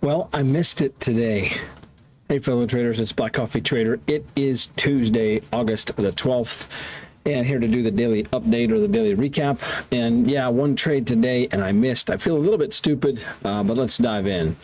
Well, I missed it today. Hey, fellow traders, it's Black Coffee Trader. It is Tuesday, August the 12th, and here to do the daily update or the daily recap. And yeah, one trade today, and I missed. I feel a little bit stupid, but let's dive in.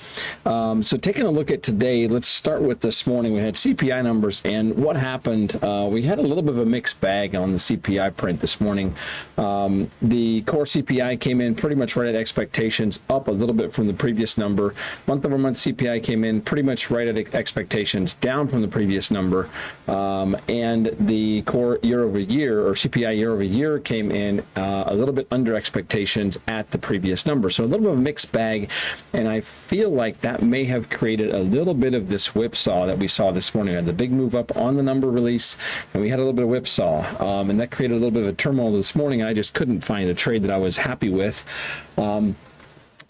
So taking a look at today, let's start with this morning. We had CPI numbers, and what happened, we had a little bit of a mixed bag on the CPI print this morning. The core CPI came in pretty much right at expectations, up a little bit from the previous number. Month-over-month CPI came in pretty much right at expectations, down from the previous number. And the core year-over-year, or CPI year-over-year, came in a little bit under expectations at the previous number. So a little bit of a mixed bag, and I feel like that may have created a little bit of this whipsaw that we saw this morning. We had the big move up on the number release, and we had a little bit of whipsaw, and that created a little bit of a turmoil this morning. I just couldn't find a trade that I was happy with.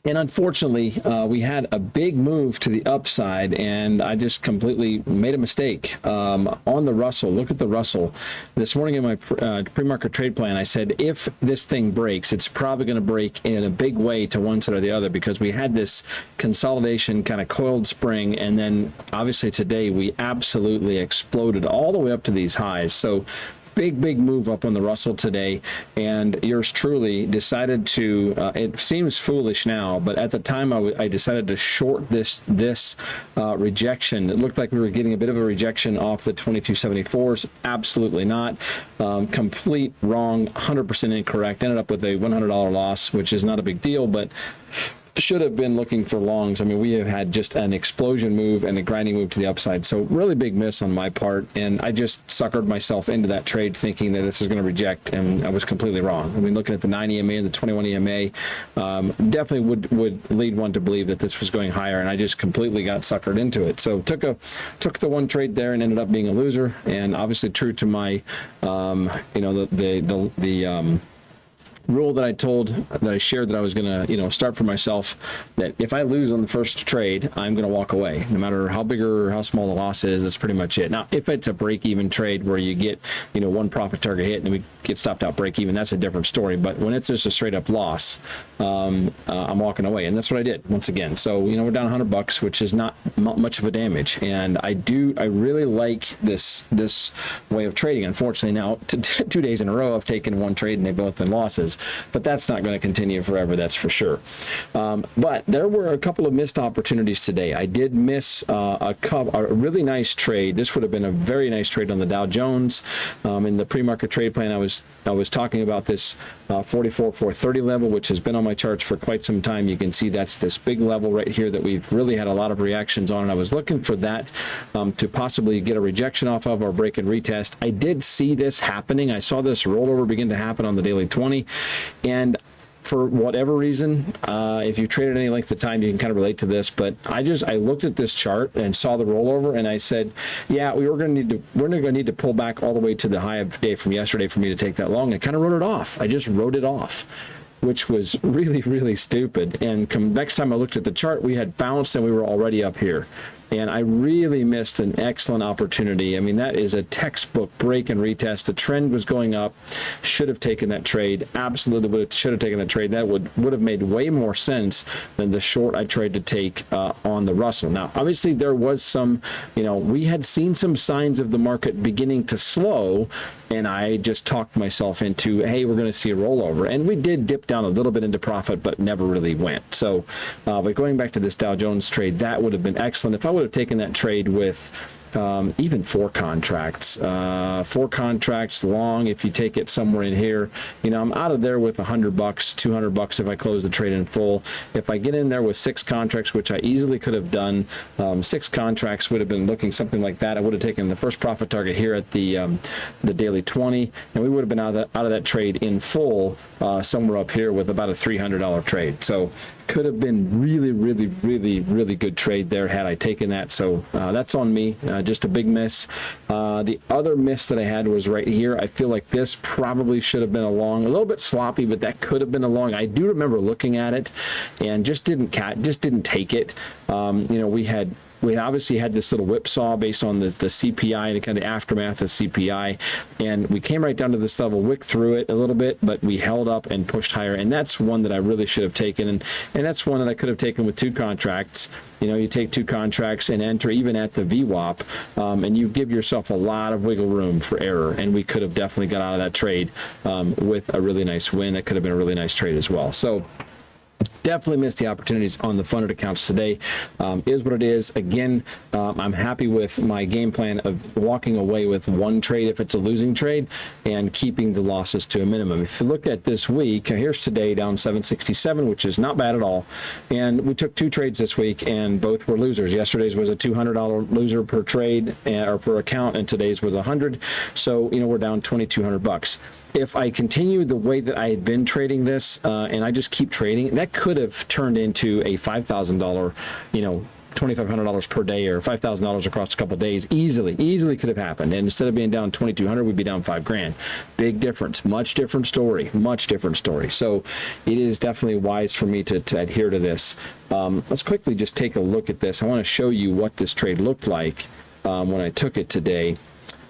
And unfortunately, we had a big move to the upside, and I just completely made a mistake on the Russell. Look at the Russell. This morning in my pre-market trade plan, I said, if this thing breaks, it's probably going to break in a big way to one side or the other, because we had this consolidation kind of coiled spring, and then obviously today we absolutely exploded all the way up to these highs. So big move up on the Russell today, and yours truly decided to, it seems foolish now, but at the time I decided to short this rejection. It looked like we were getting a bit of a rejection off the 2274s. Absolutely not. Complete wrong, 100% incorrect. Ended up with a $100 loss, which is not a big deal, but should have been looking for longs. I mean, we have had just an explosion move and a grinding move to the upside. So really big miss on my part. And I just suckered myself into that trade thinking that this is going to reject. And I was completely wrong. I mean, looking at the 9 EMA and the 21 EMA, definitely would lead one to believe that this was going higher. And I just completely got suckered into it. So took the one trade there and ended up being a loser. And obviously true to my, the rule that I shared that I was going to, start for myself, that if I lose on the first trade, I'm going to walk away, no matter how big or how small the loss is. That's pretty much it. Now, if it's a break-even trade where you get, one profit target hit and then we get stopped out break-even, that's a different story. But when it's just a straight-up loss, I'm walking away, and that's what I did once again. So, we're down $100, which is not much of a damage, and I really like this way of trading. Unfortunately, now 2 days in a row, I've taken one trade and they've both been losses. But that's not going to continue forever, that's for sure. But there were a couple of missed opportunities today. I did miss a really nice trade. This would have been a very nice trade on the Dow Jones. In the pre-market trade plan, I was talking about this 44,430 level, which has been on my charts for quite some time. You can see that's this big level right here that we've really had a lot of reactions on, and I was looking for that to possibly get a rejection off of or break and retest. I did see this happening. I saw this rollover begin to happen on the daily 20. And for whatever reason, if you've traded any length of time, you can kind of relate to this. But I looked at this chart and saw the rollover, and I said, yeah, we're going to need to pull back all the way to the high of day from yesterday for me to take that long. I kind of wrote it off. I just wrote it off, which was really stupid. And next time I looked at the chart, we had bounced and we were already up here. And I really missed an excellent opportunity. I mean, that is a textbook break and retest. The trend was going up. Should have taken that trade. Absolutely should have taken that trade. That would have made way more sense than the short I tried to take on the Russell. Now, obviously, there was some, we had seen some signs of the market beginning to slow, and I just talked myself into, hey, we're going to see a rollover. And we did dip down a little bit into profit, but never really went. So, but going back to this Dow Jones trade, that would have been excellent. If I would have taken that trade with even 4 contracts long, if you take it somewhere in here, I'm out of there with $100, $200 if I close the trade in full. If I get in there with 6 contracts, which I easily could have done, 6 contracts would have been looking something like that. I would have taken the first profit target here at the daily 20, and we would have been out of that trade in full somewhere up here with about a $300 trade. So could have been really good trade there had I taken that. So that's on me. Just a big miss. The other miss that I had was right here. I feel like this probably should have been a long, a little bit sloppy, but that could have been a long. I do remember looking at it and just didn't take it. We had we obviously had this little whipsaw based on the CPI, the kind of aftermath of CPI, and we came right down to this level, wicked through it a little bit, but we held up and pushed higher. And that's one that I really should have taken, and that's one that I could have taken with 2 contracts. You know, you take 2 contracts and enter even at the VWAP, and you give yourself a lot of wiggle room for error. And we could have definitely got out of that trade with a really nice win. That could have been a really nice trade as well. So definitely missed the opportunities on the funded accounts today. Is what it is. Again, I'm happy with my game plan of walking away with 1 trade if it's a losing trade and keeping the losses to a minimum. If you look at this week, here's today down 767, which is not bad at all. And we took 2 trades this week and both were losers. Yesterday's was a $200 loser per trade or per account, and today's was $100. So, you know, we're down $2,200. If I continue the way that I had been trading this and I just keep trading, that could have turned into a $5,000, you know, $2,500 per day or $5,000 across a couple of days. Easily could have happened. And instead of being down 2,200, we'd be down $5,000. Big difference. Much different story. So it is definitely wise for me to adhere to this. Let's quickly just take a look at this. I want to show you what this trade looked like when I took it today.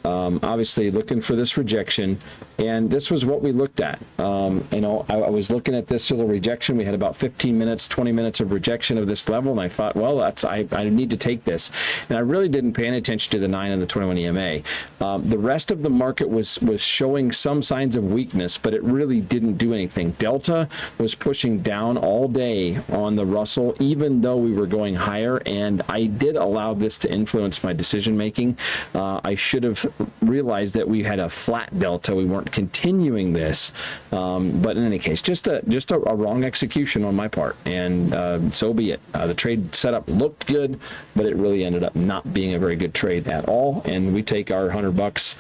Obviously looking for this rejection, and this was what we looked at. You know, I was looking at this little rejection. We had about 15 minutes, 20 minutes of rejection of this level, and I thought, well, I need to take this. And I really didn't pay any attention to the 9 and the 21 EMA. The rest of the market was showing some signs of weakness, but it really didn't do anything. Delta was pushing down all day on the Russell, even though we were going higher, and I did allow this to influence my decision making. I should have realized that we had a flat delta. We weren't continuing this, but in any case, just a wrong execution on my part, and so be it. The trade setup looked good, but it really ended up not being a very good trade at all, and we take our $100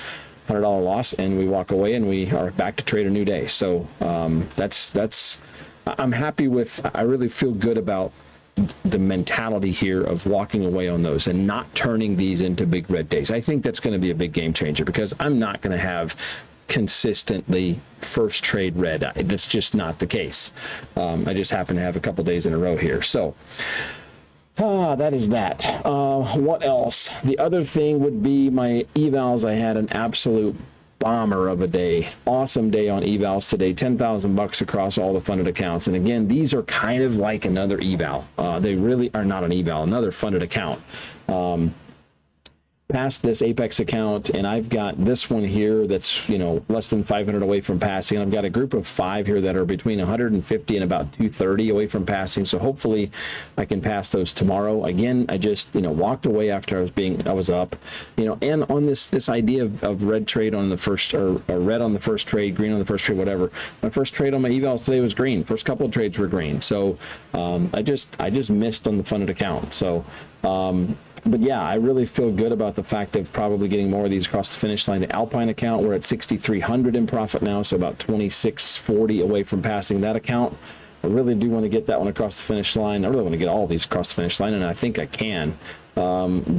loss and we walk away and we are back to trade a new day. So that's I'm happy with. I really feel good about the mentality here of walking away on those and not turning these into big red days. I think that's going to be a big game changer, because I'm not going to have consistently first trade red. That's just not the case. I just happen to have a couple days in a row here. So that is that. What else? The other thing would be my evals. I had an absolute bomber of a day. Awesome day on evals today. $10,000 across all the funded accounts. And again, these are kind of like another eval. They really are not an eval, another funded account. Past this Apex account, and I've got this one here that's, you know, less than 500 away from passing. I've got a group of 5 here that are between 150 and about 230 away from passing. So hopefully I can pass those tomorrow. Again, I just, you know, walked away after I was up, you know, and on this idea of red trade on the first, or red on the first trade, green on the first trade, whatever. My first trade on my evals today was green. First couple of trades were green. So I just missed on the funded account. So but yeah, I really feel good about the fact of probably getting more of these across the finish line. The Alpine account, we're at 6,300 in profit now, so about 2,640 away from passing that account. I really do want to get that one across the finish line. I really want to get all of these across the finish line, and I think I can.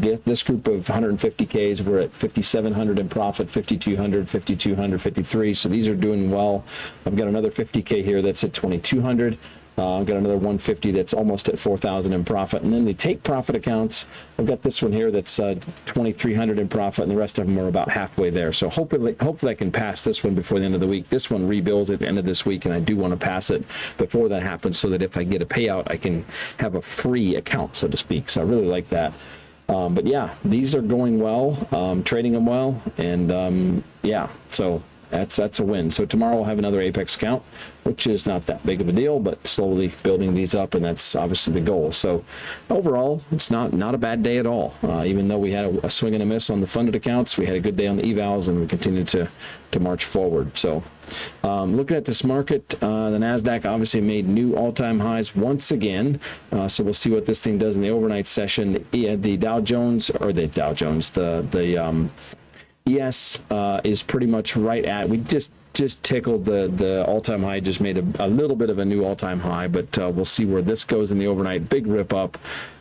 Get this group of 150Ks, we're at 5,700 in profit, 5,200, 5,200, 53. So these are doing well. I've got another 50K here that's at 2,200. I've got another 150 that's almost at 4,000 in profit. And then the take profit accounts, I've got this one here that's 2,300 in profit, and the rest of them are about halfway there. So hopefully I can pass this one before the end of the week. This one rebuilds at the end of this week, and I do want to pass it before that happens, so that if I get a payout, I can have a free account, so to speak. So I really like that. But yeah, these are going well, trading them well, and yeah, so that's a win. So tomorrow we'll have another Apex account, which is not that big of a deal, but slowly building these up, and that's obviously the goal. So overall, it's not a bad day at all. Even though we had a swing and a miss on the funded accounts, we had a good day on the evals, and we continue to march forward. So looking at this market, the NASDAQ obviously made new all-time highs once again. So we'll see what this thing does in the overnight session. The Dow Jones, the ES is pretty much right at, we just tickled the all-time high, just made a little bit of a new all-time high, but we'll see where this goes in the overnight. Big rip up,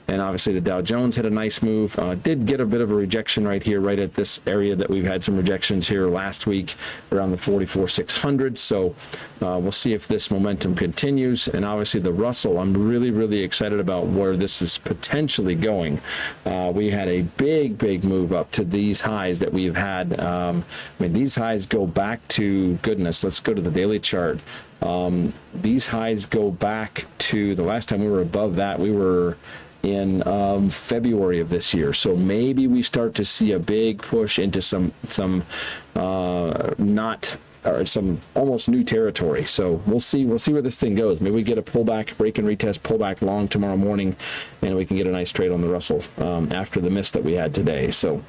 And obviously the Dow Jones had a nice move, did get a bit of a rejection right here, right at this area that we've had some rejections here last week around the 44,600. So we'll see if this momentum continues. And obviously the Russell, I'm really excited about where this is potentially going. We had a big move up to these highs that we've had. I mean, these highs go back to, goodness, let's go to the daily chart. These highs go back to the last time we were above that. We were in February of this year. So maybe we start to see a big push into some almost new territory. So we'll see where this thing goes. Maybe we get a pullback, break and retest, pullback long tomorrow morning, and we can get a nice trade on the Russell after the miss that we had today. So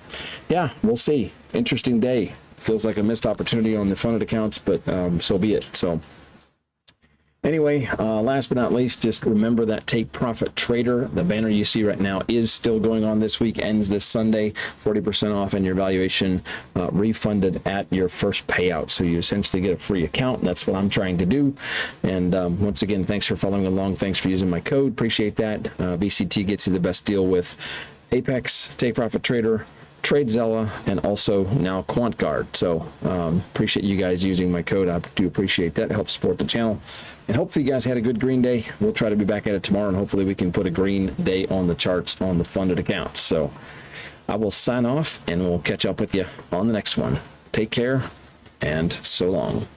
yeah, we'll see. Interesting day. Feels like a missed opportunity on the funded accounts, but so be it. So anyway, last but not least, just remember that Take Profit Trader, the banner you see right now, is still going on this week, ends this Sunday, 40% off, and your valuation refunded at your first payout. So you essentially get a free account. That's what I'm trying to do. And once again, thanks for following along. Thanks for using my code. Appreciate that. VCT gets you the best deal with Apex, Take Profit Trader, TradeZella, and also now QuantGuard. So appreciate you guys using my code. I do appreciate that. It helps support the channel. And hopefully you guys had a good green day. We'll try to be back at it tomorrow, and hopefully we can put a green day on the charts on the funded accounts. So I will sign off, and we'll catch up with you on the next one. Take care, and so long.